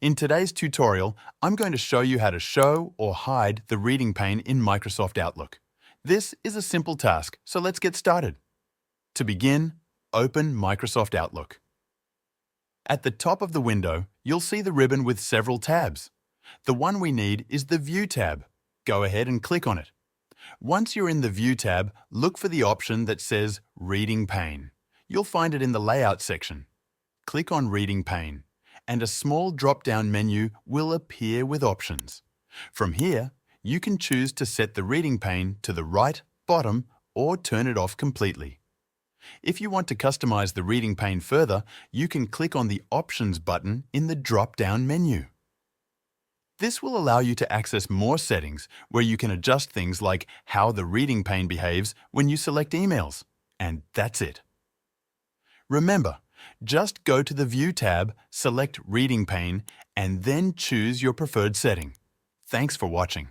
In today's tutorial, I'm going to show you how to show or hide the reading pane in Microsoft Outlook. This is a simple task, so let's get started. To begin, open Microsoft Outlook. At the top of the window, you'll see the ribbon with several tabs. The one we need is the View tab. Go ahead and click on it. Once you're in the View tab, look for the option that says Reading Pane. You'll find it in the Layout section. Click on Reading Pane, and a small drop-down menu will appear with options. From here, you can choose to set the reading pane to the right, bottom, or turn it off completely. If you want to customize the reading pane further, you can click on the Options button in the drop-down menu. This will allow you to access more settings where you can adjust things like how the reading pane behaves when you select emails. And that's it. Remember, just go to the View tab, select Reading Pane, and then choose your preferred setting. Thanks for watching.